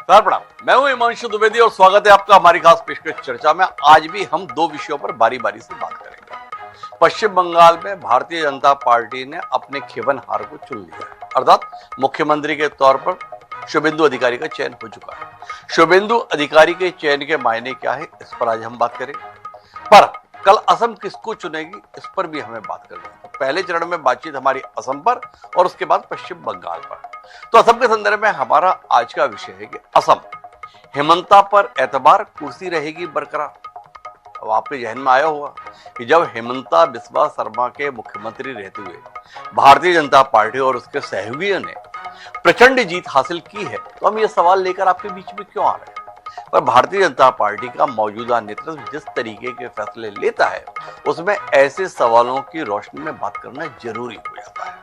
प्रणाम, मैं हूं हिमांशु द्विवेदी और स्वागत है आपका हमारी खास पेशकश चर्चा में। आज भी हम दो विषयों पर बारी बारी से बात करेंगे। पश्चिम बंगाल में भारतीय जनता पार्टी ने अपने खेवनहार को चुन लिया है, अर्थात मुख्यमंत्री के तौर पर शुभेंदु अधिकारी का चयन हो चुका है। शुभेंदु अधिकारी के चयन के मायने क्या है, इस पर आज हम बात करेंगे। पर कल असम किसको चुनेगी, इस पर भी हमें बात करनी है। तो पहले चरण में बातचीत हमारी असम पर और उसके बाद पश्चिम बंगाल पर। तो असम के संदर्भ में हमारा आज का विषय है कि असम हेमंता पर एतबार, कुर्सी रहेगी बरकरार। अब आपके जहन में आया होगा कि जब हेमंता बिस्वा शर्मा के मुख्यमंत्री रहते हुए भारतीय जनता पार्टी और उसके सहयोगियों ने प्रचंड जीत हासिल की है, तो हम ये सवाल लेकर आपके बीच में क्यों आ रहे हैं। पर भारतीय जनता पार्टी का मौजूदा नेतृत्व जिस तरीके के फैसले लेता है, उसमें ऐसे सवालों की रोशनी में बात करना जरूरी हो जाता है।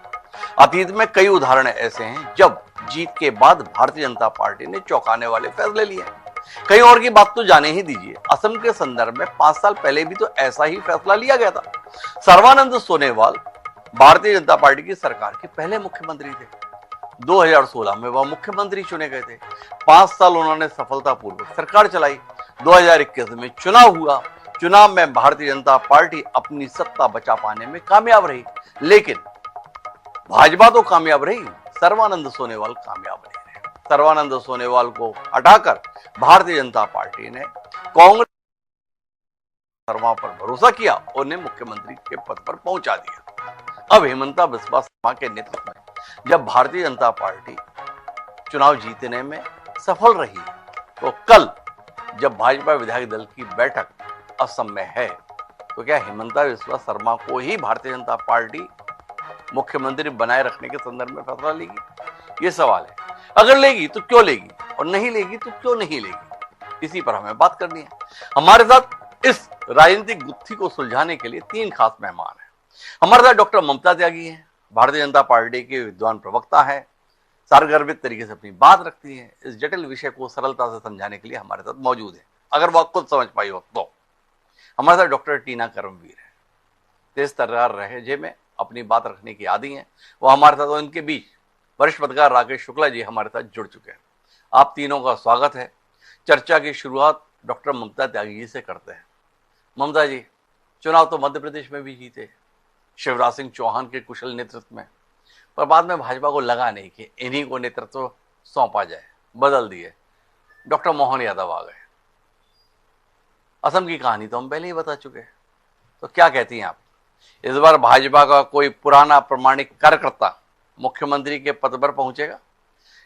अतीत में कई उदाहरण ऐसे हैं जब जीत के बाद भारतीय जनता पार्टी ने चौंकाने वाले फैसले लिए। कहीं और की बात तो जाने ही दीजिए, असम के संदर्भ में 5 साल पहले भी तो ऐसा ही फैसला लिया गया था। सर्बानंद सोनोवाल भारतीय जनता पार्टी की सरकार के पहले मुख्यमंत्री थे। 2016 में वह मुख्यमंत्री चुने गए थे। 5 साल उन्होंने सफलतापूर्वक सरकार चलाई। 2021 में चुनाव हुआ। चुनाव में भारतीय जनता पार्टी अपनी सत्ता बचा पाने में कामयाब रही, लेकिन भाजपा तो कामयाब रही, सर्बानंद सोनोवाल कामयाब नहीं रहे। सर्बानंद सोनोवाल को हटाकर भारतीय जनता पार्टी ने कांग्रेस शर्मा पर भरोसा किया और उन्हें मुख्यमंत्री के पद पर पहुंचा दिया। अब हेमंता बिस्वा शर्मा के नेतृत्व में जब भारतीय जनता पार्टी चुनाव जीतने में सफल रही है, तो कल जब भाजपा विधायक दल की बैठक असम में है, तो क्या हेमंता बिस्वा शर्मा को ही भारतीय जनता पार्टी मुख्यमंत्री बनाए रखने के संदर्भ में फैसला लेगी? ये सवाल है। अगर लेगी तो क्यों लेगी, और नहीं लेगी तो क्यों नहीं लेगी, इसी पर हमें बात करनी है। हमारे साथ इस राजनीतिक गुत्थी को सुलझाने के लिए 3 खास मेहमान हैं। हमारे साथ डॉक्टर ममता त्यागी हैं, भारतीय जनता पार्टी के विद्वान प्रवक्ता है, सारगर्भित तरीके से अपनी बात रखती है। इस जटिल विषय को सरलता से समझाने के लिए हमारे साथ मौजूद है, अगर वो खुद समझ पाई हो तो। हमारे साथ डॉक्टर टीना कर्मवीर है, तेज तर्रार लहजे में अपनी बात रखने की आदी हैं, वो हमारे साथ। उनके बीच वरिष्ठ पत्रकार राकेश शुक्ला जी हमारे साथ जुड़ चुके हैं। आप तीनों का स्वागत है। चर्चा की शुरुआत डॉक्टर ममता त्यागी जी से करते हैं। ममता जी, चुनाव तो मध्य प्रदेश में भी जीते शिवराज सिंह चौहान के कुशल नेतृत्व में, पर बाद में भाजपा को लगा नहीं कि इन्हीं को नेतृत्व सौंपा जाए, बदल दिए। डॉक्टर मोहन यादव आ गए। असम की कहानी तो हम पहले ही बता चुके हैं, तो क्या कहती हैं आप? इस बार भाजपा का कोई पुराना प्रमाणिक कार्यकर्ता मुख्यमंत्री के पद पर पहुंचेगा?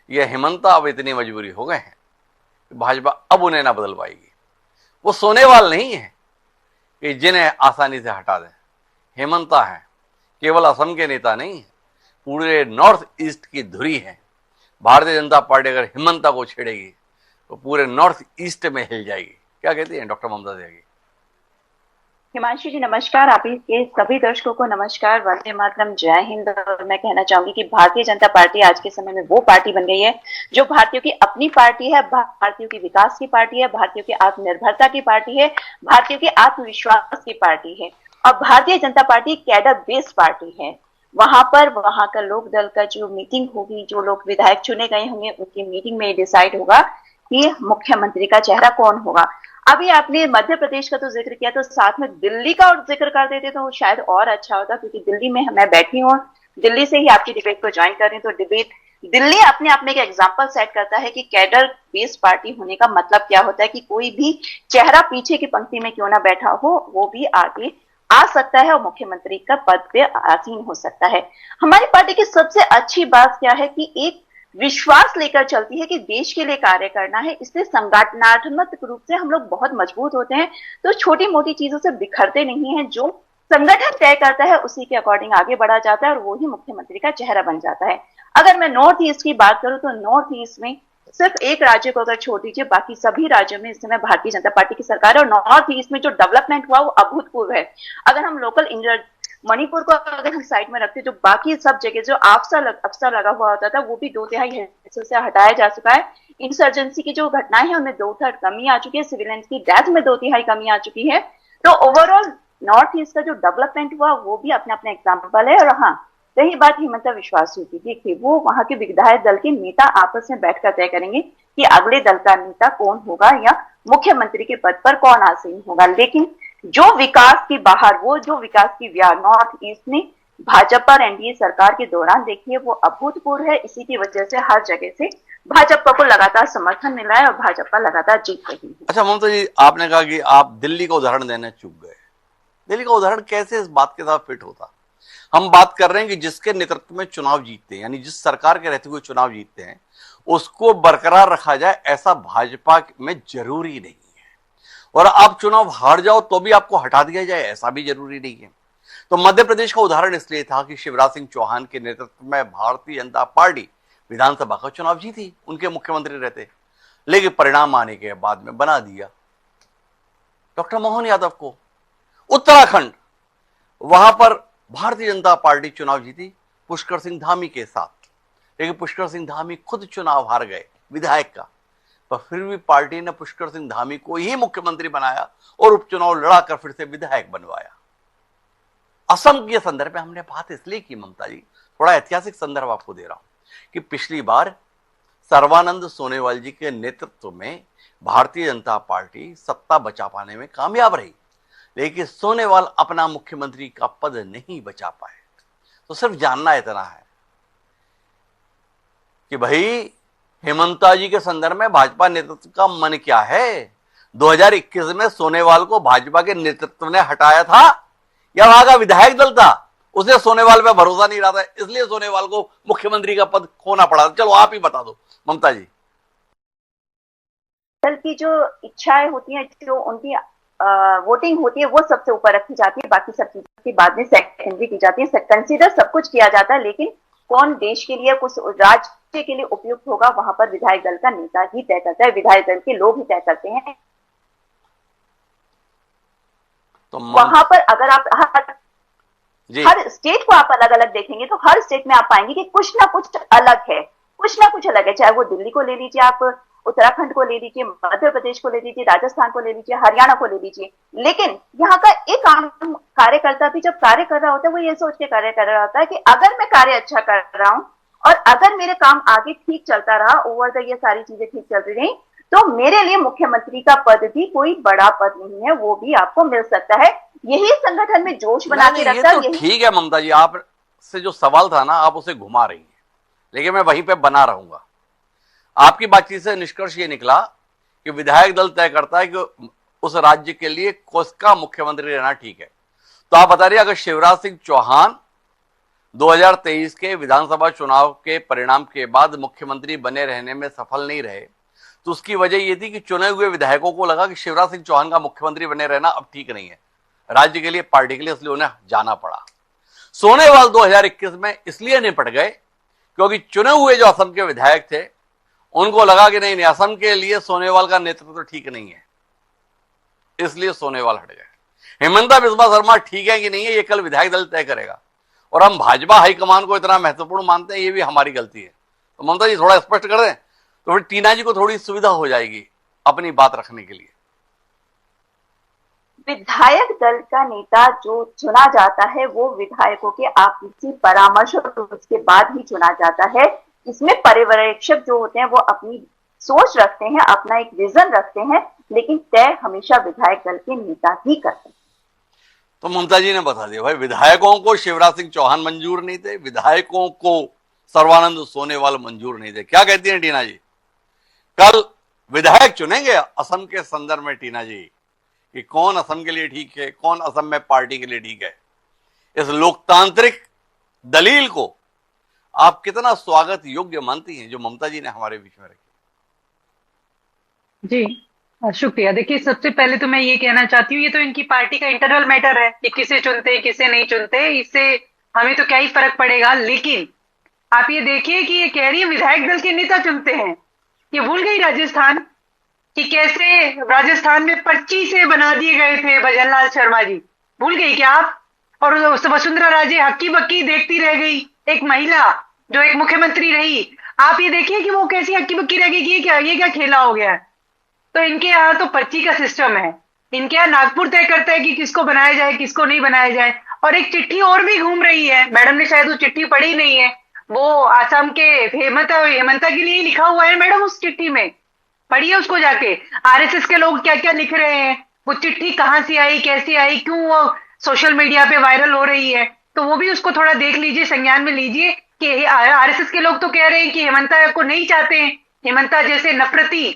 यह हेमंता अब इतनी मजबूरी हो गए हैं कि भाजपा अब उन्हें ना बदल पाएगी। वो सोनेवाल नहीं है कि जिन्हें आसानी से हटा दें। हेमंता है, केवल असम के नेता नहीं है, पूरे नॉर्थ ईस्ट की धुरी है। भारतीय जनता पार्टी अगर हेमंता को छेड़ेगी तो पूरे नॉर्थ ईस्ट में हिल जाएगी। क्या कहती हैं डॉक्टर ममता त्यागी? हिमांशु जी नमस्कार, आप के सभी दर्शकों को नमस्कार, वंदे मातरम, जय हिंद। और मैं कहना चाहूंगी कि भारतीय जनता पार्टी आज के समय में वो पार्टी बन गई है जो भारतीयों की अपनी पार्टी है, भारतीयों की विकास की पार्टी है, भारतीयों की आत्मनिर्भरता की पार्टी है, भारतीयों के आत्मविश्वास की पार्टी है। और Bharatiya Janata party cadre based party है। वहां का लोक दल का जो मीटिंग होगी, जो लोग विधायक चुने गए होंगे, उनकी मीटिंग में डिसाइड होगा कि मुख्यमंत्री का चेहरा कौन होगा। अभी आपने मध्य प्रदेश का तो जिक्र किया, तो साथ में दिल्ली का और जिक्र कर देते तो शायद और अच्छा होता, क्योंकि दिल्ली में मैं बैठी हूँ, दिल्ली से ही आपकी डिबेट को ज्वाइन कर रही हूँ। तो डिबेट दिल्ली अपने आप में एक एग्जाम्पल सेट करता है कि कैडर बेस्ड पार्टी होने का मतलब क्या होता है, कि कोई भी चेहरा पीछे की पंक्ति में क्यों ना बैठा हो, वो भी आगे आ सकता है और मुख्यमंत्री का पद पे आसीन हो सकता है। हमारी पार्टी की सबसे अच्छी बात क्या है कि एक विश्वास लेकर चलती है कि देश के लिए कार्य करना है, इसलिए संगठनात्मक रूप से हम लोग बहुत मजबूत होते हैं। तो छोटी मोटी चीजों से बिखरते नहीं है, जो संगठन तय करता है उसी के अकॉर्डिंग आगे बढ़ा जाता है और वो ही मुख्यमंत्री का चेहरा बन जाता है। अगर मैं नॉर्थ ईस्ट की बात करूं तो नॉर्थ ईस्ट में सिर्फ एक राज्य को अगर छोड़ दीजिए, बाकी सभी राज्यों में इस समय भारतीय जनता पार्टी की सरकार है और नॉर्थ ईस्ट में जो डेवलपमेंट हुआ वो अभूतपूर्व है। अगर हम लोकल मणिपुर को अगर हम साइड में रखते, जो बाकी सब जगह जो अफसा लगा हुआ होता था, वो भी 2/3 हिस्सों से हटाया जा चुका है। इंसर्जेंसी की जो घटनाएं हैं उनमें 2/3 कमी आ चुकी है, सिविलियंस की डेथ में 2/3 कमी आ चुकी है। तो ओवरऑल नॉर्थ ईस्ट का जो डेवलपमेंट हुआ वो भी अपने अपने एग्जाम्पल है। और हाँ, रही बात हिमंता विश्वास की, देखिए वो वहां के विधायक दल के नेता आपस में बैठकर तय करेंगे कि अगले दल का नेता कौन होगा या मुख्यमंत्री के पद पर कौन आसीन होगा। लेकिन जो विकास की बाहर, वो जो विकास की नॉर्थ ईस्ट में भाजपा और एनडीए सरकार के दौरान देखिए वो अभूतपूर्व है। इसी की वजह से हर जगह से भाजपा को लगातार समर्थन मिला है और भाजपा लगातार जीत रही है। अच्छा ममता जी, आपने कहा कि आप दिल्ली का उदाहरण देने चूक गए। दिल्ली का उदाहरण कैसे इस बात के साथ फिट होता? हम बात कर रहे हैं कि जिसके नेतृत्व में चुनाव जीतते हैं, यानी जिस सरकार के रहते हुए चुनाव जीतते हैं, उसको बरकरार रखा जाए ऐसा भाजपा में जरूरी नहीं है। और आप चुनाव हार जाओ तो भी आपको हटा दिया जाए ऐसा भी जरूरी नहीं है। तो मध्य प्रदेश का उदाहरण इसलिए था कि शिवराज सिंह चौहान के नेतृत्व में भारतीय जनता पार्टी विधानसभा का चुनाव जीती, उनके मुख्यमंत्री रहते, लेकिन परिणाम आने के बाद में बना दिया डॉक्टर मोहन यादव को। उत्तराखंड, वहां पर भारतीय जनता पार्टी चुनाव जीती पुष्कर सिंह धामी के साथ, लेकिन पुष्कर सिंह धामी खुद चुनाव हार गए विधायक का, पर फिर भी पार्टी ने पुष्कर सिंह धामी को ही मुख्यमंत्री बनाया और उपचुनाव लड़ाकर फिर से विधायक बनवाया। असम के संदर्भ में हमने बात इसलिए की ममता जी, थोड़ा ऐतिहासिक संदर्भ आपको दे रहा हूं कि पिछली बार सर्बानंद सोनोवाल जी के नेतृत्व में भारतीय जनता पार्टी सत्ता बचा पाने में कामयाब रही, लेकिन सोनोवाल अपना मुख्यमंत्री का पद नहीं बचा पाए। तो सिर्फ जानना इतना है कि भाई हेमंता जी के संदर्भ में भाजपा नेतृत्व का मन क्या है। 2021 में सोनोवाल को भाजपा के नेतृत्व ने हटाया था या वहां का विधायक दल था, उसे सोनोवाल पे भरोसा नहीं रहा था, इसलिए सोनोवाल को मुख्यमंत्री का पद खोना पड़ा। चलो आप ही बता दो ममता जी। दल की जो इच्छाएं होती हैं, जो उनकी वोटिंग होती है, वो सबसे ऊपर रखी जाती है, बाकी सब चीजों की बाद में सेकेंडरी की जाती है। कंसीडर सब कुछ किया जाता है, लेकिन कौन देश के लिए, कुछ राज्य के लिए उपयुक्त होगा, वहां पर विधायक दल का नेता ही तय करता है, विधायक दल के लोग ही तय करते हैं। तो वहां पर अगर आप हर स्टेट को आप अलग अलग देखेंगे तो हर स्टेट में आप पाएंगे कि कुछ ना कुछ अलग है, कुछ ना कुछ अलग है। चाहे वो दिल्ली को ले लीजिए, आप उत्तराखंड को ले लीजिए, मध्य प्रदेश को ले लीजिए, राजस्थान को ले लीजिए, हरियाणा को ले लीजिए, लेकिन यहाँ का एक आम कार्यकर्ता भी जब कार्य कर रहा होता है वो ये सोच के कार्य कर रहा होता है कि अगर मैं कार्य अच्छा कर रहा हूँ और अगर मेरे काम आगे ठीक चलता रहा, ओवर द ये सारी चीजें ठीक चल रही, तो मेरे लिए मुख्यमंत्री का पद भी कोई बड़ा पद नहीं है, वो भी आपको मिल सकता है। यही संगठन में जोश बना के रखता है। ठीक है ममता जी, आप से जो सवाल था ना, आप उसे घुमा रही हैं, लेकिन मैं वहीं पे बना रहूंगा। आपकी बातचीत से निष्कर्ष ये निकला कि विधायक दल तय करता है कि उस राज्य के लिए किसका मुख्यमंत्री रहना ठीक है। तो आप बता रही, अगर शिवराज सिंह चौहान 2023 के विधानसभा चुनाव के परिणाम के बाद मुख्यमंत्री बने रहने में सफल नहीं रहे, तो उसकी वजह यह थी कि चुने हुए विधायकों को लगा कि शिवराज सिंह चौहान का मुख्यमंत्री बने रहना अब ठीक नहीं है राज्य के लिए, पार्टी के लिए, इसलिए उन्हें जाना पड़ा। सोनोवाल 2021 में इसलिए निपट गए क्योंकि चुने हुए जो असम के विधायक थे उनको लगा कि नहीं, असम के लिए सोनोवाल का नेतृत्व ठीक नहीं है, इसलिए सोनोवाल हट गए। हेमंता बिस्वा शर्मा ठीक है कि नहीं है, ये कल विधायक दल तय करेगा। और हम भाजपा हाईकमान को इतना महत्वपूर्ण मानते हैं, ये भी हमारी गलती है। तो ममता जी थोड़ा स्पष्ट कर दें तो फिर टीना जी को थोड़ी सुविधा हो जाएगी अपनी बात रखने के लिए। विधायक दल का नेता जो चुना जाता है वो विधायकों के आपसी परामर्श और उसके बाद ही चुना जाता है। इसमें पर्यवेक्षक जो होते हैं वो अपनी सोच रखते हैं, अपना एक विजन रखते हैं, लेकिन तय हमेशा विधायक दल के नेता ही करते हैं। तो ममता जी ने बता दिया भाई, विधायकों को शिवराज सिंह चौहान मंजूर नहीं थे, विधायकों को सर्बानंद सोनोवाल मंजूर नहीं थे। क्या कहती हैं टीना जी? कल विधायक चुनेंगे असम के संदर्भ में टीना जी कि कौन असम के लिए ठीक है, कौन असम में पार्टी के लिए ठीक है। इस लोकतांत्रिक दलील को आप कितना स्वागत योग्य मानती हैं जो ममता जी ने हमारे बीच में रखी? जी शुक्रिया। देखिए, सबसे पहले तो मैं ये कहना चाहती हूँ, ये तो इनकी पार्टी का इंटरनल मैटर है कि किसे चुनते किसे नहीं चुनते, इससे हमें तो क्या ही फर्क पड़ेगा। लेकिन आप ये देखिए कि ये कह रही है विधायक दल के नेता चुनते हैं। ये भूल गई राजस्थान कि कैसे राजस्थान में पर्ची से बना दिए गए थे भजनलाल शर्मा जी, भूल गई क्या आप? और वसुंधरा राजे हक्की बक्की देखती रह गई, एक महिला जो एक मुख्यमंत्री रही। आप ये देखिए कि वो कैसी हक्की बक्की रह गई कि ये क्या खेला हो गया है। तो इनके यहाँ तो पर्ची का सिस्टम है, इनके यहाँ नागपुर तय करता है कि किसको बनाया जाए किसको नहीं बनाया जाए। और एक चिट्ठी और भी घूम रही है, मैडम ने शायद वो चिट्ठी पढ़ी नहीं है, वो असम के हेमंता के लिए लिखा हुआ है मैडम उस चिट्ठी में, पढ़िए उसको जाके। आरएसएस के लोग क्या क्या लिख रहे हैं, वो चिट्ठी कहाँ से आई, कैसे आई, क्यों वो सोशल मीडिया पे वायरल हो रही है, तो वो भी उसको थोड़ा देख लीजिए, संज्ञान में लीजिए कि आरएसएस के लोग तो कह रहे हैं कि हेमंता को नहीं चाहते हैं, हेमंता जैसे नफरती।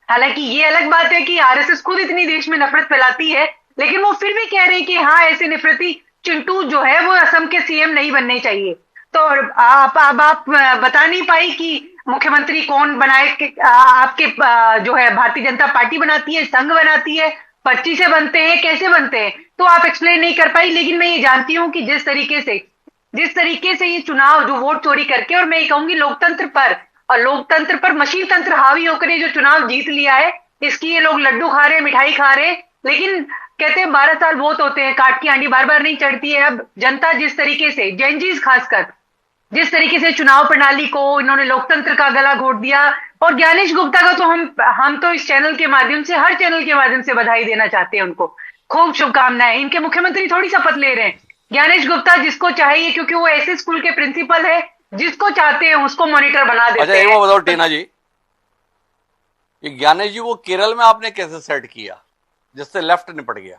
हालांकि ये अलग बात है कि आरएसएस खुद इतनी देश में नफरत फैलाती है, लेकिन वो फिर भी कह रहे हैं कि हाँ ऐसे नफरती चिंटू जो है वो असम के सीएम नहीं बनने चाहिए। तो आप बता नहीं पाई कि मुख्यमंत्री कौन बनाए, आपके जो है भारतीय जनता पार्टी बनाती है, संघ बनाती है, पर्ची से बनते हैं, कैसे बनते हैं, तो आप एक्सप्लेन नहीं कर पाई। लेकिन मैं ये जानती हूँ कि जिस तरीके से ये चुनाव जो वोट चोरी करके, और मैं ये कहूंगी लोकतंत्र पर, और लोकतंत्र पर मशीन तंत्र हावी होकर ये जो चुनाव जीत लिया है, इसकी ये लोग लड्डू खा रहे, मिठाई खा रहे, लेकिन कहते हैं 12 साल बहुत होते हैं, काट की आंडी बार बार नहीं चढ़ती है। अब जनता जिस तरीके से, जेनजीज खासकर जिस तरीके से चुनाव प्रणाली को इन्होंने लोकतंत्र का गला घोट दिया, और ज्ञानेश गुप्ता का तो हम तो इस चैनल के माध्यम से, हर चैनल के माध्यम से बधाई देना चाहते हैं, उनको खूब शुभकामनाएं। इनके मुख्यमंत्री थोड़ी शपथ ले रहे हैं, ज्ञानेश गुप्ता जिसको चाहिए, क्योंकि वो ऐसे स्कूल के प्रिंसिपल है, जिसको चाहते हैं उसको मॉनिटर बना देते हैं। अच्छा, एक बात बताओ टीना जी, ये ज्ञानेश जी वो केरल में आपने कैसे सेट किया जिससे लेफ्ट निपट गया?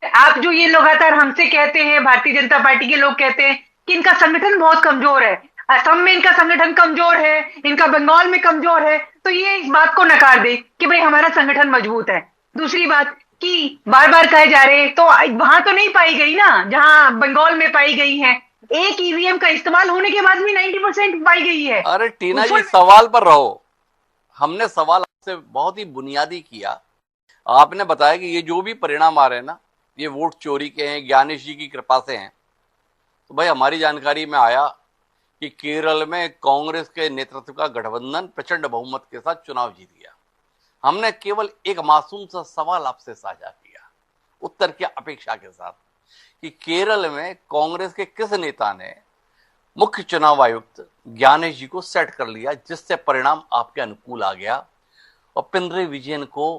आप जो ये लगातार हमसे कहते हैं, भारतीय जनता पार्टी के लोग कहते हैं कि इनका संगठन बहुत कमजोर है, असम में इनका संगठन कमजोर है, इनका बंगाल में कमजोर है, तो ये इस बात को नकार दे कि भाई हमारा संगठन मजबूत है। दूसरी बात कि बार बार कहे जा रहे, तो वहां तो नहीं पाई गई ना जहां बंगाल में पाई गई है, एक ईवीएम का इस्तेमाल होने के बाद भी 90% पाई गई है। अरे टीना जी, सवाल पर रहो। हमने सवाल आपसे बहुत ही बुनियादी किया। आपने बताया कि ये जो भी परिणाम आ रहे हैं ना, ये वोट चोरी के हैं, ज्ञानेश जी की कृपा से हैं। तो भाई हमारी जानकारी में आया कि केरल में कांग्रेस के नेतृत्व का गठबंधन प्रचंड बहुमत के साथ चुनाव जीत गया। हमने केवल एक मासूम सा सवाल आपसे साझा किया, उत्तर की अपेक्षा के साथ, कि केरल में कांग्रेस के किस नेता ने मुख्य चुनाव आयुक्त ज्ञानेश जी को सेट कर लिया, जिससे परिणाम आपके अनुकूल आ गया और पिनरई विजयन को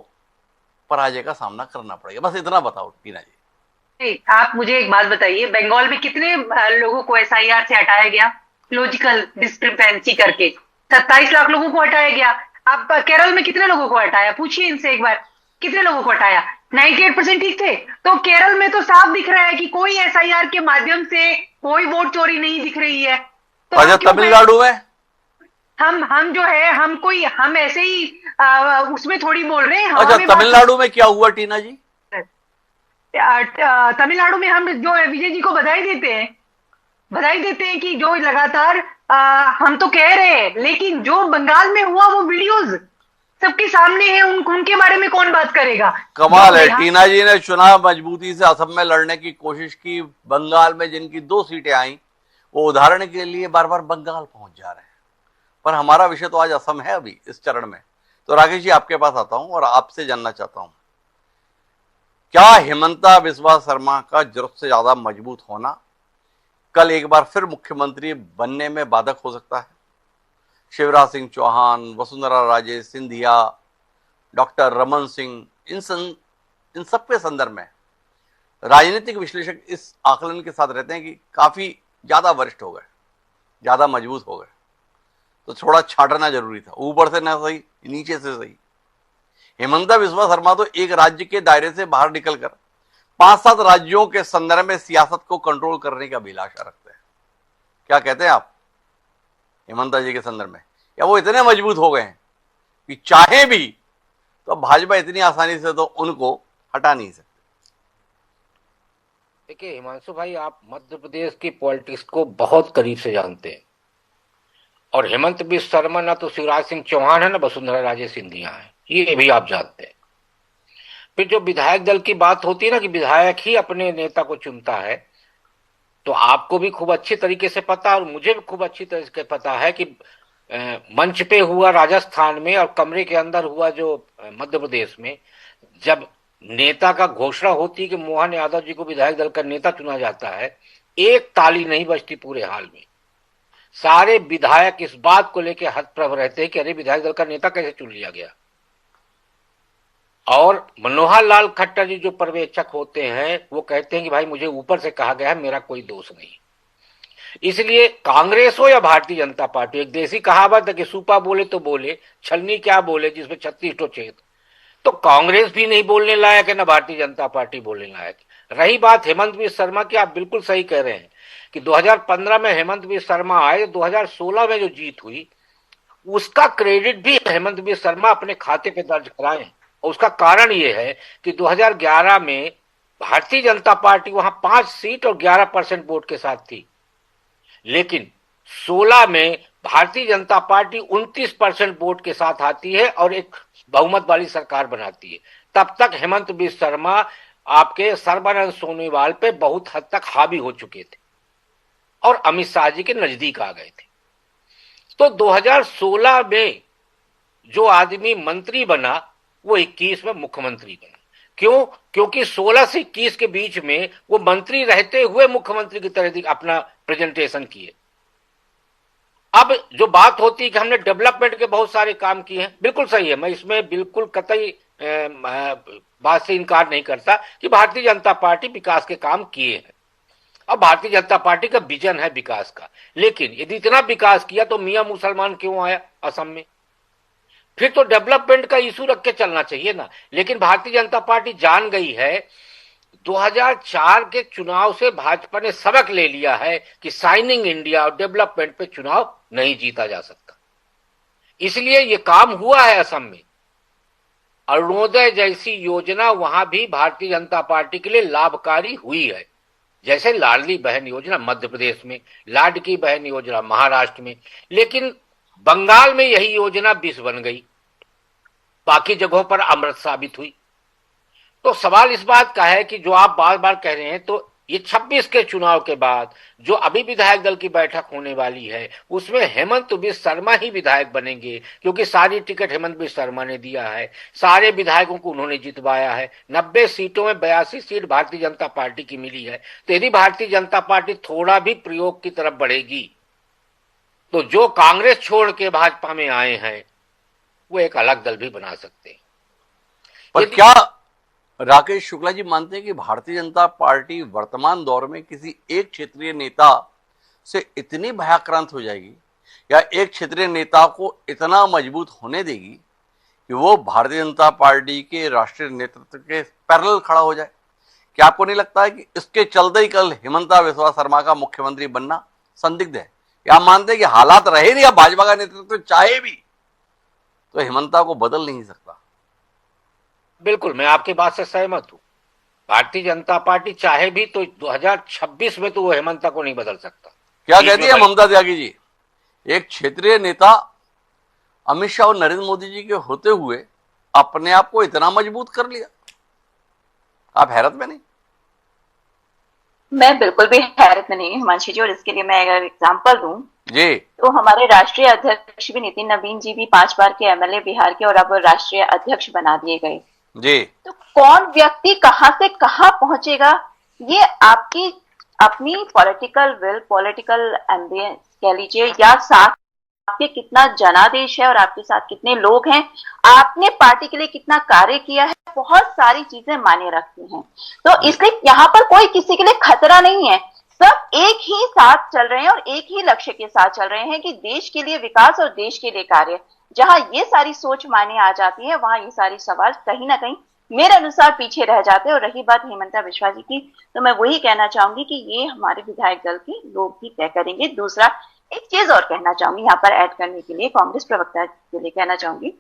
पराजय का सामना करना पड़ेगा। बस इतना बताओ टीना जी। आप मुझे एक बात बताइए, बंगाल में कितने लोगों को एसआईआर से हटाया गया, लॉजिकल डिस्क्रिपेंसी करके? 27 लाख लोगों को हटाया गया। आप केरल में कितने लोगों को हटाया, पूछिए इनसे एक बार, कितने लोगों को हटाया? 98% ठीक थे। तो केरल में तो साफ दिख रहा है कि कोई एसआईआर के माध्यम से कोई वोट चोरी नहीं दिख रही है। तो अच्छा, तमिलनाडु में हम जो है, हम ऐसे ही उसमें थोड़ी बोल रहे हैं। अच्छा, तमिलनाडु में क्या हुआ टीना जी? तमिलनाडु में हम जो है विजय जी को बधाई देते हैं कि जो लगातार हम तो कह रहे हैं, लेकिन जो बंगाल में हुआ वो वीडियोज सबके सामने है, उनके बारे में कौन बात करेगा? कमाल है, टीना जी ने चुनाव मजबूती से असम में लड़ने की कोशिश की। बंगाल में जिनकी 2 सीटें आई, वो उदाहरण के लिए बार बार बंगाल पहुंच जा रहे हैं। पर हमारा विषय तो आज असम है अभी इस चरण में। तो राकेश जी, आपके पास आता हूं और आपसे जानना चाहता हूं, क्या हेमंता बिस्वा शर्मा का जरूरत से ज्यादा मजबूत होना कल एक बार फिर मुख्यमंत्री बनने में बाधक हो सकता है? शिवराज सिंह चौहान, वसुंधरा राजे सिंधिया, डॉक्टर रमन सिंह, इन सब के संदर्भ में राजनीतिक विश्लेषक इस आकलन के साथ रहते हैं कि काफी ज्यादा वरिष्ठ हो गए, ज्यादा मजबूत हो गए, तो थोड़ा छांटना जरूरी था, ऊपर से ना सही नीचे से सही। हेमंता बिस्वा शर्मा तो एक राज्य के दायरे से बाहर निकलकर 5-7 राज्यों के संदर्भ में सियासत को कंट्रोल करने का अभिलाषा रखते हैं। क्या कहते हैं आप हेमंता जी के संदर्भ में? या वो इतने मजबूत हो गए हैं कि चाहे भी तो भाजपा इतनी आसानी से तो उनको हटा नहीं सकते? देखिए हिमांशु भाई, आप मध्य प्रदेश की पॉलिटिक्स को बहुत करीब से जानते हैं, और हेमंत बिस्वा शर्मा ना तो शिवराज सिंह चौहान है ना वसुंधरा राजे सिंधिया है, ये भी आप जानते हैं। फिर जो विधायक दल की बात होती है ना कि विधायक ही अपने नेता को चुनता है, तो आपको भी खूब अच्छी तरीके से पता और मुझे भी खूब अच्छी तरीके से पता है कि मंच पे हुआ राजस्थान में और कमरे के अंदर हुआ जो मध्य प्रदेश में, जब नेता का घोषणा होती है कि मोहन यादव जी को विधायक दल का नेता चुना जाता है, एक ताली नहीं बजती पूरे हाल में। सारे विधायक इस बात को लेकर हतप्रभ रहते हैं कि अरे विधायक दल का नेता कैसे चुन लिया गया। और मनोहर लाल खट्टर जी जो पर्यवेक्षक होते हैं वो कहते हैं कि भाई मुझे ऊपर से कहा गया है, मेरा कोई दोष नहीं। इसलिए कांग्रेस हो या भारतीय जनता पार्टी, एक देसी कहावत है कि सूपा बोले तो बोले, छलनी क्या बोले जिसमें 36 ठो छेद। तो कांग्रेस भी नहीं बोलने लायक है, ना भारतीय जनता पार्टी बोलने लायक। रही बात हेमंत बिस्वा शर्मा की, आप बिल्कुल सही कह रहे हैं कि 2015 में हेमंत बिस्वा शर्मा आए, 2016 में जो जीत हुई उसका क्रेडिट भी हेमंत बिस्वा शर्मा अपने खाते पे दर्ज कराएं। और उसका कारण यह है कि 2011 में भारतीय जनता पार्टी वहां 5 सीट और 11% वोट के साथ थी, लेकिन 16 में भारतीय जनता पार्टी 29% वोट के साथ आती है और एक बहुमत वाली सरकार बनाती है। तब तक हेमंत बिस्वा शर्मा आपके सर्बानंद सोनोवाल पे बहुत हद तक हावी हो चुके थे और अमित शाह जी के नजदीक आ गए थे। तो 2016 में जो आदमी मंत्री बना वो 21 में मुख्यमंत्री बना। क्यों? क्योंकि 16 से 21 के बीच में वो मंत्री रहते हुए मुख्यमंत्री की तरह अपना प्रेजेंटेशन किए। अब जो बात होती है कि हमने डेवलपमेंट के बहुत सारे काम किए हैं, बिल्कुल सही है, मैं इसमें बिल्कुल कतई बात से इनकार नहीं करता कि भारतीय जनता पार्टी विकास के काम किए हैं और भारतीय जनता पार्टी का विजन है विकास का। लेकिन यदि इतना विकास किया तो मियां मुसलमान क्यों आया असम में? फिर तो डेवलपमेंट का इशू रख के चलना चाहिए ना। लेकिन भारतीय जनता पार्टी जान गई है, 2004 के चुनाव से भाजपा ने सबक ले लिया है कि शाइनिंग इंडिया और डेवलपमेंट पे चुनाव नहीं जीता जा सकता। इसलिए ये काम हुआ है असम में। अरुणोदय जैसी योजना वहां भी भारतीय जनता पार्टी के लिए लाभकारी हुई है, जैसे लाडली बहन योजना मध्य प्रदेश में, लाडकी बहन योजना महाराष्ट्र में। लेकिन बंगाल में यही योजना विष बन गई, बाकी जगहों पर अमृत साबित हुई। तो सवाल इस बात का है कि जो आप बार बार कह रहे हैं, तो ये 26 के चुनाव के बाद जो अभी विधायक दल की बैठक होने वाली है उसमें हेमंत बिस्वा शर्मा ही विधायक बनेंगे, क्योंकि सारी टिकट हेमंत बिस्वा शर्मा ने दिया है, सारे विधायकों को उन्होंने जितवाया है। 90 सीटों में 82 सीट भारतीय जनता पार्टी की मिली है। तो यदि भारतीय जनता पार्टी थोड़ा भी प्रयोग की तरफ बढ़ेगी तो जो कांग्रेस छोड़ के भाजपा में आए हैं वो एक अलग दल भी बना सकते हैं। पर क्या राकेश शुक्ला जी मानते हैं कि भारतीय जनता पार्टी वर्तमान दौर में किसी एक क्षेत्रीय नेता से इतनी भयाक्रांत हो जाएगी या एक क्षेत्रीय नेता को इतना मजबूत होने देगी कि वो भारतीय जनता पार्टी के राष्ट्रीय नेतृत्व के पैरेलल खड़ा हो जाए? क्या आपको नहीं लगता है कि इसके चलते ही कल हेमंता बिस्वा शर्मा का मुख्यमंत्री बनना संदिग्ध है? क्या आप मानते हैं कि हालात रहे नहीं या भाजपा का नेतृत्व चाहे भी तो हेमंता को बदल नहीं सकता? बिल्कुल, मैं आपकी बात से सहमत हूं। भारतीय जनता पार्टी चाहे भी तो 2026 में तो वो हेमंता को नहीं बदल सकता। क्या कहती है ममता त्यागी जी? एक क्षेत्रीय नेता अमित शाह और नरेंद्र मोदी जी के होते हुए अपने आप को इतना मजबूत कर लिया, आप हैरत में नहीं? मैं बिल्कुल भी हैरत में नहीं हूं हिमांशु जी, और इसके लिए मैं अगर एग्जांपल दूं जी तो हमारे राष्ट्रीय अध्यक्ष भी नितिन नवीन जी भी 5 बार के एमएलए बिहार के और अब राष्ट्रीय अध्यक्ष बना दिए गए। जी तो कौन व्यक्ति कहां से कहां पहुंचेगा, ये आपकी अपनी पॉलिटिकल विल, पॉलिटिकल एम्बियंस कह लीजिए, या साथ आपके कितना जनादेश है और आपके साथ कितने लोग हैं, आपने पार्टी के लिए कितना कार्य किया है, बहुत सारी चीजें मायने रखती हैं। तो इसलिए यहाँ पर कोई किसी के लिए खतरा नहीं है, सब एक ही साथ चल रहे हैं और एक ही लक्ष्य के साथ चल रहे हैं कि देश के लिए विकास और देश के लिए कार्य। जहां ये सारी सोच मायने आ जाती है वहां ये सारी सवाल कहीं ना कहीं मेरे अनुसार पीछे रह जाते हैं। और रही बात हेमंता बिस्वा जी की, तो मैं वही कहना चाहूंगी कि ये हमारे विधायक दल के लोग ही तय करेंगे। दूसरा एक चीज और कहना चाहूंगी यहाँ पर ऐड करने के लिए, कांग्रेस प्रवक्ता के लिए कहना चाहूंगी,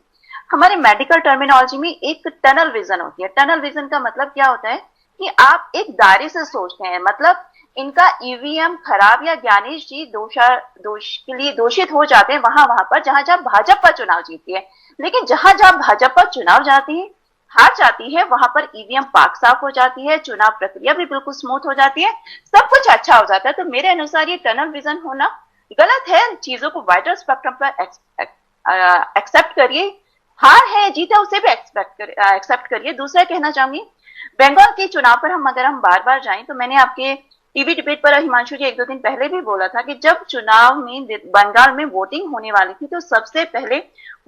हमारे मेडिकल टर्मिनोलॉजी में एक टनल विजन होती है। टनल विजन का मतलब क्या होता है कि आप एक दायरे से सोचते हैं, मतलब इनका ईवीएम खराब या ज्ञानेश जी दोष के लिए दोषित हो जाते हैं वहां पर जहां जहां भाजपा चुनाव जीती है। लेकिन जहां जहां भाजपा चुनाव जाती है, हार जाती है, वहां पर ईवीएम पाक साफ हो जाती है, चुनाव प्रक्रिया भी बिल्कुल स्मूथ हो जाती है, सब कुछ अच्छा हो जाता है। तो मेरे अनुसार ये टनल विजन होना गलत है। चीजों को वाइडर स्पेक्ट्रम पर एक्सेप्ट करिए, हार है जीत है उसे भी एक्सेप्ट करिए। दूसरा कहना चाहूंगी, बंगाल के चुनाव पर अगर हम बार बार जाएं तो मैंने आपके टीवी डिबेट पर हिमांशु जी 1-2 दिन पहले भी बोला था कि जब चुनाव में बंगाल में वोटिंग होने वाली थी तो सबसे पहले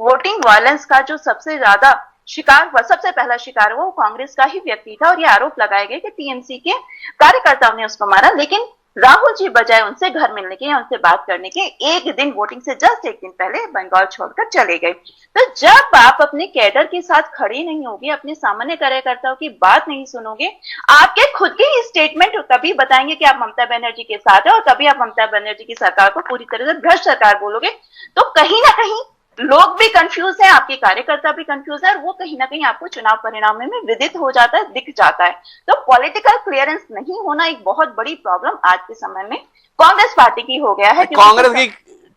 वोटिंग वायलेंस का जो सबसे ज्यादा शिकार हुआ, सबसे पहला शिकार हुआ वो कांग्रेस का ही व्यक्ति था और ये आरोप लगाए गए कि टीएमसी के कार्यकर्ताओं ने उसको मारा। लेकिन राहुल जी बजाय उनसे घर मिलने के या उनसे बात करने के एक दिन वोटिंग से जस्ट एक दिन पहले बंगाल छोड़कर चले गए। तो जब आप अपने कैडर के साथ खड़े नहीं होगे, अपने सामान्य कार्यकर्ताओं की बात नहीं सुनोगे, आपके खुद के ही स्टेटमेंट कभी बताएंगे कि आप ममता बनर्जी के साथ है और कभी आप ममता बनर्जी की सरकार को पूरी तरह से भ्रष्ट सरकार बोलोगे, तो कहीं ना कहीं लोग भी कंफ्यूज है, आपके कार्यकर्ता भी कंफ्यूज है और वो कहीं ना कहीं आपको चुनाव परिणाम में विदित हो जाता है, दिख जाता है। तो पॉलिटिकल क्लियरेंस नहीं होना एक बहुत बड़ी प्रॉब्लम आज के समय में कांग्रेस पार्टी की हो गया है। कांग्रेस की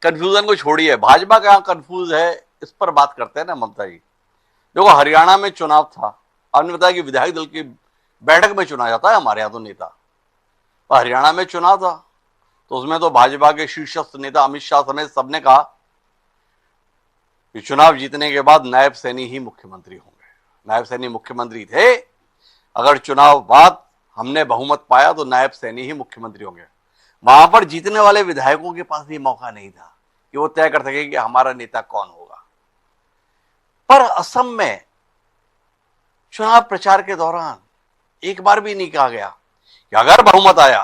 कंफ्यूजन को छोड़िए, भाजपा कहाँ कंफ्यूज है इस पर बात करते हैं ना ममता जी। देखो हरियाणा में चुनाव था, आपने बताया कि विधायक दल की बैठक में चुना जाता है हमारे यहाँ तो नेता, हरियाणा में चुनाव था तो उसमें तो भाजपा के शीर्षस्थ नेता अमित शाह समेत सबने कहा कि चुनाव जीतने के बाद नायब सैनी ही मुख्यमंत्री होंगे। नायब सैनी मुख्यमंत्री थे, अगर चुनाव बाद हमने बहुमत पाया तो नायब सैनी ही मुख्यमंत्री होंगे। वहां पर जीतने वाले विधायकों के पास भी मौका नहीं था कि वो तय कर सके कि हमारा नेता कौन होगा। पर असम में चुनाव प्रचार के दौरान एक बार भी नहीं कहा गया कि अगर बहुमत आया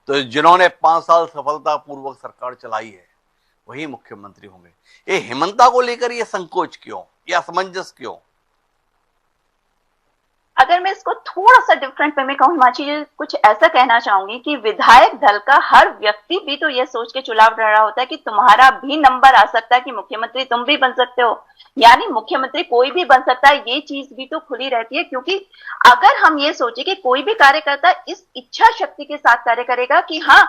तो जिन्होंने 5 साल सफलतापूर्वक सरकार चलाई है वही मुख्यमंत्री होंगे। ये हेमंता को लेकर ये संकोच क्यों, ये असमंजस क्यों? अगर मैं इसको थोड़ा सा डिफरेंट वे में कहूं हिमांशी जी, कुछ ऐसा कहना चाहूंगी कि विधायक दल का हर व्यक्ति भी तो ये सोच के चुनाव लड़ रहा होता है कि तुम्हारा भी नंबर आ सकता है कि मुख्यमंत्री तुम भी बन सकते हो, यानी मुख्यमंत्री कोई भी बन सकता है, ये चीज भी तो खुली रहती है। क्योंकि अगर हम ये सोचे कि कोई भी कार्यकर्ता इस इच्छा शक्ति के साथ कार्य करेगा कि हाँ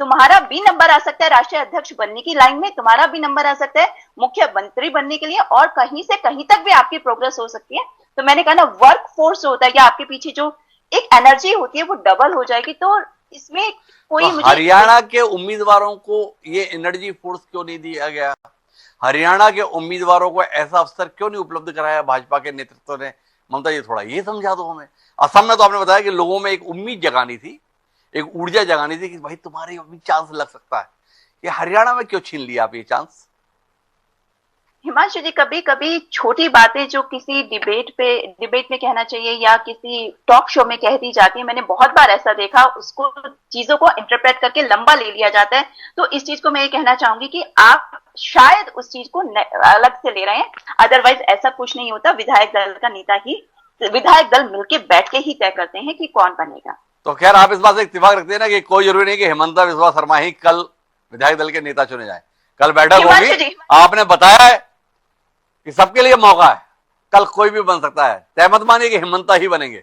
तुम्हारा भी नंबर आ सकता है राष्ट्रीय अध्यक्ष बनने की लाइन में, तुम्हारा भी नंबर आ सकता है मुख्यमंत्री बनने के लिए और कहीं से कहीं तक भी आपकी प्रोग्रेस हो सकती है, तो मैंने कहा ना वर्क फोर्स होता है या आपके पीछे जो एक एनर्जी होती है वो डबल हो जाएगी। तो इसमें कोई तो हरियाणा के उम्मीदवारों को ये एनर्जी फोर्स क्यों नहीं दिया गया? हरियाणा के उम्मीदवारों को ऐसा अवसर क्यों नहीं उपलब्ध कराया भाजपा के नेतृत्व ने? ममता जी थोड़ा ये समझा दो हमें। असम में तो आपने बताया कि लोगों में एक उम्मीद जगानी थी, एक ऊर्जा जगानी थी कि भाई तुम्हारे अभी चांस लग सकता है। ये हरियाणा में क्यों छीन लिया आप ये चांस? हिमांशु जी, कभी कभी छोटी बातें जो किसी डिबेट में कहना चाहिए या किसी टॉक शो में कह दी जाती है, मैंने बहुत बार ऐसा देखा, उसको चीजों को इंटरप्रेट करके लंबा ले लिया जाता है। तो इस चीज को मैं ये कहना चाहूंगी कि आप शायद उस चीज को अलग से ले रहे हैं, अदरवाइज ऐसा कुछ नहीं होता। विधायक दल मिलकर बैठ के ही तय करते हैं कि कौन बनेगा। तो खैर आप इस बात से इत्तेफाक रखते हैं ना कि कोई जरूरी नहीं कि हेमंता बिस्वा शर्मा ही कल विधायक दल के नेता चुने जाए। कल बैठक होगी, आपने बताया है कि सबके लिए मौका है, कल कोई भी बन सकता है, तय मत मानिए कि हेमंता ही बनेंगे।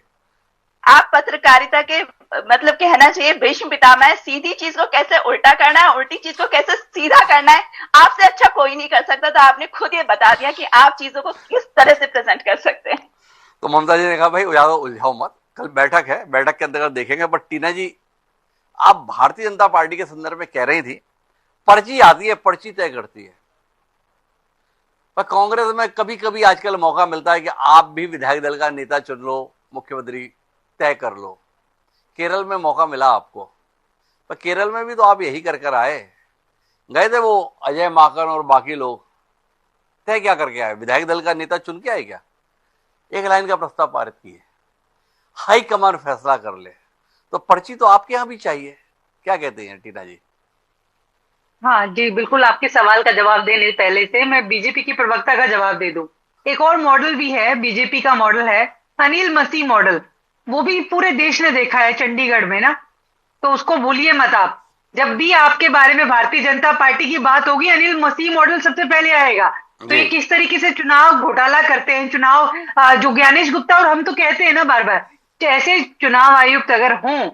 आप पत्रकारिता के मतलब कहना चाहिए भीष्म पितामह है, सीधी चीज को कैसे उल्टा करना है, उल्टी चीज को कैसे सीधा करना है, आपसे अच्छा कोई नहीं कर सकता। तो आपने खुद ये बता दिया कि आप चीजों को किस तरह से प्रेजेंट कर सकते हैं। तो ममता जी ने कहा भाई ज्यादा उलझाओ मत, कल बैठक है, बैठक के अंतर्गत देखेंगे। बट टीना जी, आप भारतीय जनता पार्टी के संदर्भ में कह रही थी पर्ची आती है, पर्ची तय करती है। पर कांग्रेस में कभी कभी आजकल मौका मिलता है कि आप भी विधायक दल का नेता चुन लो, मुख्यमंत्री तय कर लो। केरल में मौका मिला आपको, पर केरल में भी तो आप यही कर आए, गए थे वो अजय माकन और बाकी लोग, तय क्या करके आए? विधायक दल का नेता चुन के आए क्या? एक लाइन का प्रस्ताव पारित किए, हाई कमान फैसला कर ले। तो पर्ची तो आपके यहां भी चाहिए, क्या कहते हैं टीना जी? हाँ जी, बिल्कुल। आपके सवाल का जवाब देने पहले से मैं बीजेपी की प्रवक्ता का जवाब दे दूं। एक और मॉडल भी है, बीजेपी का मॉडल है अनिल मसीह मॉडल। वो भी पूरे देश ने देखा है चंडीगढ़ में ना, तो उसको भूलिए मत आप। जब भी आपके बारे में भारतीय जनता पार्टी की बात होगी, अनिल मसीह मॉडल सबसे पहले आएगा। तो ये किस तरीके से चुनाव घोटाला करते हैं, चुनाव जो ज्ञानेश गुप्ता, और हम तो कहते हैं ना बार बार, ऐसे चुनाव आयुक्त अगर हों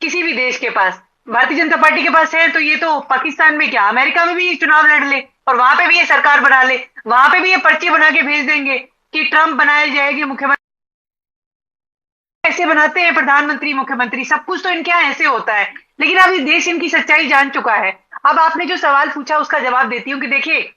किसी भी देश के पास, भारतीय जनता पार्टी के पास है, तो ये तो पाकिस्तान में क्या, अमेरिका में भी चुनाव लड़ ले और वहां पे भी ये सरकार बना ले, वहां पे भी ये पर्ची बना के भेज देंगे कि ट्रंप बनाया जाएगी मुख्यमंत्री। ऐसे बनाते हैं प्रधानमंत्री, मुख्यमंत्री, सब कुछ तो इनके यहाँ ऐसे होता है। लेकिन अब ये देश इनकी सच्चाई जान चुका है। अब आपने जो सवाल पूछा उसका जवाब देती हूँ कि देखिए,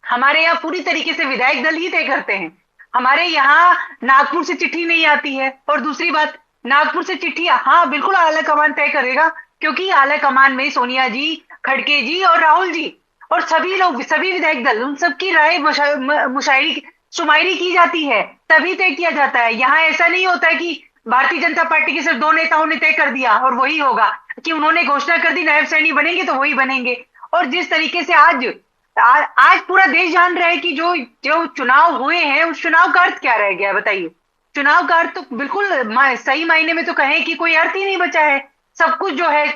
हमारे यहाँ पूरी तरीके से विधायक दल ही तय करते हैं। हमारे यहाँ नागपुर से चिट्ठी नहीं आती है। और दूसरी बात, नागपुर से चिट्ठी हाँ बिल्कुल आला कमान तय करेगा, क्योंकि आला कमान में सोनिया जी, खड़गे जी और राहुल जी और सभी लोग, सभी विधायक दल, उन सबकी राय मुशायरी शुमारी की जाती है, तभी तय किया जाता है। यहाँ ऐसा नहीं होता है कि भारतीय जनता पार्टी के सिर्फ 2 नेताओं ने तय कर दिया और वही होगा, कि उन्होंने घोषणा कर दी नायब सैनी बनेंगे तो वही बनेंगे। और जिस तरीके से आज पूरा देश जान रहा है कि जो जो चुनाव हुए हैं उस चुनाव का अर्थ क्या रह गया है, बताइए। चुनाव का अर्थ तो बिल्कुल सही मायने में तो कहें कि कोई अर्थ ही नहीं बचा है। सब कुछ जो है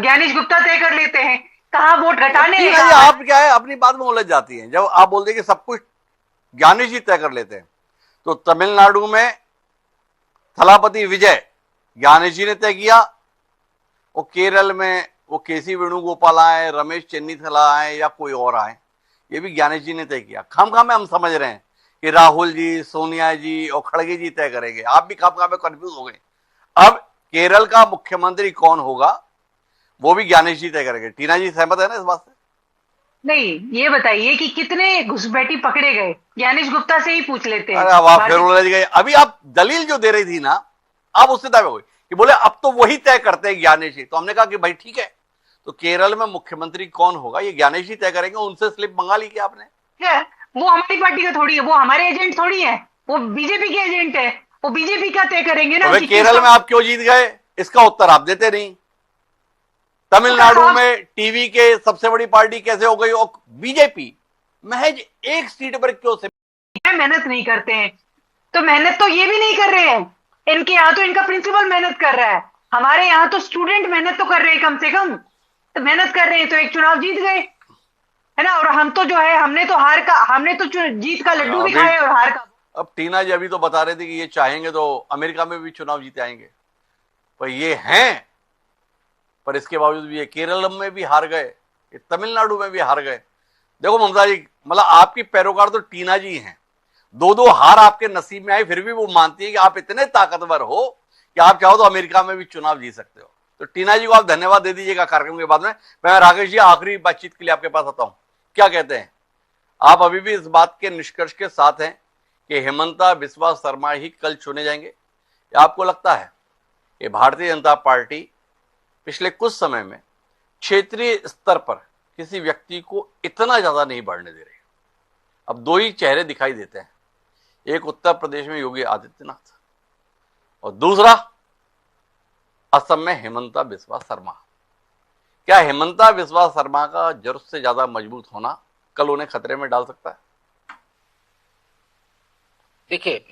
ज्ञानेश गुप्ता तय कर लेते हैं, कहाँ वोट घटाने हैं, ठीक है, आप क्या है अपनी बात में उलझ जाती हैं। जब आप बोलते हैं कि सब कुछ ज्ञानेश जी तय कर लेते हैं, तो तमिलनाडु में थलापति विजय ज्ञानेश जी ने तय किया, और केरल में वो केसी वेणुगोपाल आए, रमेश चेन्नीथला आए या कोई और आए, ये भी ज्ञानेश जी ने तय किया। खामखा में हम समझ रहे हैं कि राहुल जी, सोनिया जी और खड़गे जी तय करेंगे, आप भी खामखा में कंफ्यूज हो गए। अब केरल का मुख्यमंत्री कौन होगा वो भी ज्ञानेश जी तय करेंगे। टीना जी सहमत है ना इस बात से? नहीं, ये बताइए कि कितने घुसपैठी पकड़े गए, ज्ञानेश गुप्ता से ही पूछ लेते हैं। अरे अब आप फिर उलझ गए। अभी आप दलील जो दे रही थी ना, आप उससे दावे हुए कि बोले अब तो वही तय करते हैं ज्ञानेश जी। तो हमने कहा कि भाई ठीक है, तो केरल में मुख्यमंत्री कौन होगा ये ज्ञानेश जी तय करेंगे, उनसे स्लिप मंगा ली क्या आपने? है, वो हमारी पार्टी का थोड़ी है, वो हमारे एजेंट थोड़ी है, वो बीजेपी के एजेंट है, वो बीजेपी का तय करेंगे ना। तो केरल में आप क्यों जीत गए, इसका उत्तर आप देते नहीं। तमिलनाडु में टीवी के सबसे बड़ी पार्टी कैसे हो गई, और बीजेपी महज एक सीट पर क्यों से मेहनत नहीं करते हैं? तो मेहनत तो ये भी नहीं कर रहे हैं, इनके यहाँ तो इनका प्रिंसिपल मेहनत कर रहा है, हमारे यहाँ तो स्टूडेंट मेहनत तो कर रहे हैं कम से कम। तो मेहनत कर रहे हैं तो एक चुनाव जीत गए, है ना। और हम तो जो है हमने तो जीत का लड्डू भी खाए और हार का। अब टीना जी अभी तो बता रहे थे कि ये चाहेंगे तो अमेरिका में भी चुनाव जीते आएंगे, पर ये हैं, पर इसके बावजूद भी ये केरल में भी हार गए, ये तमिलनाडु में भी हार गए। देखो ममता जी, मतलब आपकी पैरोकार तो टीना जी हैं, दो दो हार आपके नसीब में आई, फिर भी वो मानती है कि आप इतने ताकतवर हो कि आप चाहो तो अमेरिका में भी चुनाव जीत सकते हो। तो टीना जी को आप धन्यवाद दे दीजिएगा कार्यक्रम के बाद में। मैं राकेश जी आखिरी बातचीत के लिए आपके पास आता हूं, क्या कहते हैं आप? अभी भी इस बात के निष्कर्ष के साथ हैं कि हेमंता बिस्वा शर्मा ही कल चुने जाएंगे, या आपको लगता है कि भारतीय जनता पार्टी पिछले कुछ समय में क्षेत्रीय स्तर पर किसी व्यक्ति को इतना ज्यादा नहीं बढ़ने दे रही? अब दो ही चेहरे दिखाई देते हैं, एक उत्तर प्रदेश में योगी आदित्यनाथ और दूसरा असम में हेमंता बिस्वा शर्मा। क्या हेमंता बिस्वा शर्मा का जरूरत से ज्यादा मजबूत होना कल उन्हें खतरे में डाल सकता है? देखिए,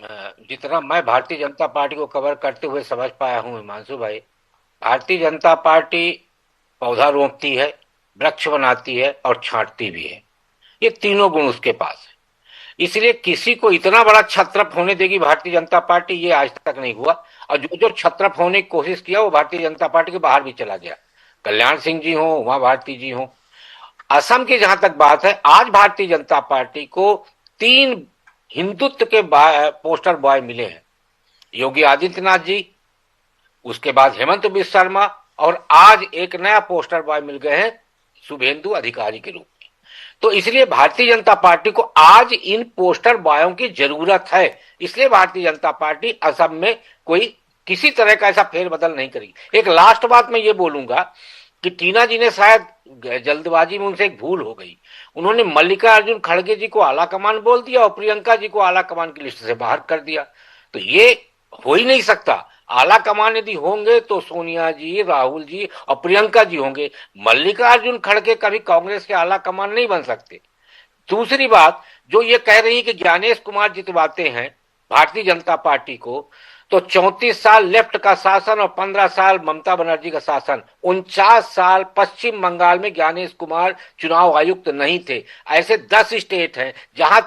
जितना मैं भारतीय जनता पार्टी को कवर करते हुए समझ पाया हूं हिमांशु भाई, भारतीय जनता पार्टी पौधा रोपती है, वृक्ष बनाती है और छांटती भी है। ये तीनों गुण उसके पास है, इसलिए किसी को इतना बड़ा छत्रप होने देगी भारतीय जनता पार्टी, ये आज तक नहीं हुआ। और जो जो छत्रप होने की कोशिश किया वो भारतीय जनता पार्टी के बाहर भी चला गया, कल्याण सिंह जी हो, उमा भारती जी हो। असम की जहां तक बात है, आज भारतीय जनता पार्टी को 3 हिंदुत्व के पोस्टर बॉय मिले हैं, योगी आदित्यनाथ जी, उसके बाद हेमंत बिस्वा शर्मा, और आज एक नया पोस्टर बॉय मिल गए हैं शुभेंदु अधिकारी के रूप में। तो इसलिए भारतीय जनता पार्टी को आज इन पोस्टर बॉयों की जरूरत है, इसलिए भारतीय जनता पार्टी असम में कोई किसी तरह का ऐसा फेरबदल नहीं करेगी। एक लास्ट बात मैं ये बोलूंगा कि टीना जी ने शायद जल्दबाजी में उनसे एक भूल हो गई, उन्होंने मल्लिकार्जुन खड़गे जी को आला कमान बोल दिया और प्रियंका जी को आला कमान की लिस्ट से बाहर कर दिया। तो ये हो ही नहीं सकता। आला कमान यदि होंगे तो सोनिया जी, राहुल जी और प्रियंका जी होंगे, मल्लिकार्जुन खड़गे कभी कांग्रेस के आला कमान नहीं बन सकते। दूसरी बात, जो ये कह रही है कि ज्ञानेश कुमार जितवाते हैं भारतीय जनता पार्टी को, तो 34 साल लेफ्ट का शासन और 15 साल ममता बनर्जी का शासन, 49 साल पश्चिम बंगाल में ज्ञानेश कुमार चुनाव आयुक्त नहीं थे। ऐसे 10 स्टेट हैं जहां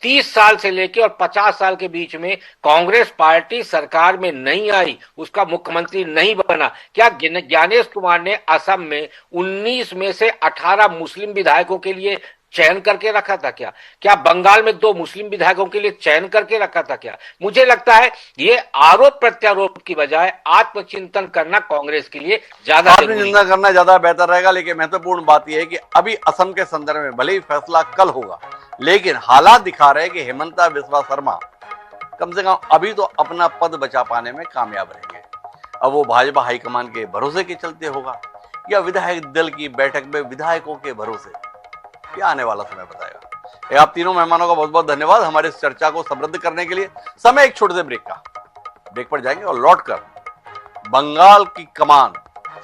30 साल से लेकर और 50 साल के बीच में कांग्रेस पार्टी सरकार में नहीं आई, उसका मुख्यमंत्री नहीं बना। क्या ज्ञानेश कुमार ने असम में 19 में से 18 मुस्लिम विधायकों के लिए चयन करके रखा था क्या? क्या बंगाल में 2 मुस्लिम विधायकों के लिए चयन करके रखा था क्या? मुझे लगता है ये आरोप प्रत्यारोप की बजाय आत्मचिंतन करना कांग्रेस के लिए ज्यादा आत्मचिंतन करना ज्यादा बेहतर रहेगा। लेकिन महत्वपूर्ण बात यह है कि अभी असम के संदर्भ में भले ही फैसला कल होगा, लेकिन हालात दिखा रहे हैं कि हेमंता बिस्वा शर्मा कम से कम अभी तो अपना पद बचा पाने में कामयाब रहेंगे। अब वो भाजपा हाईकमान के भरोसे के चलते होगा या विधायक दल की बैठक में विधायकों के भरोसे, यह आने वाला समय बताएगा। आप तीनों मेहमानों का बहुत बहुत धन्यवाद हमारे इस चर्चा को समृद्ध करने के लिए। समय एक छोटे से ब्रेक का, ब्रेक पर जाएंगे और लौटकर बंगाल की कमान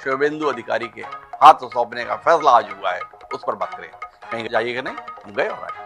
शुभेंदु अधिकारी के हाथ सौंपने का फैसला आज हुआ है, उस पर बात करेंगे। कहीं जाइएगा नहीं, हम गए और आए।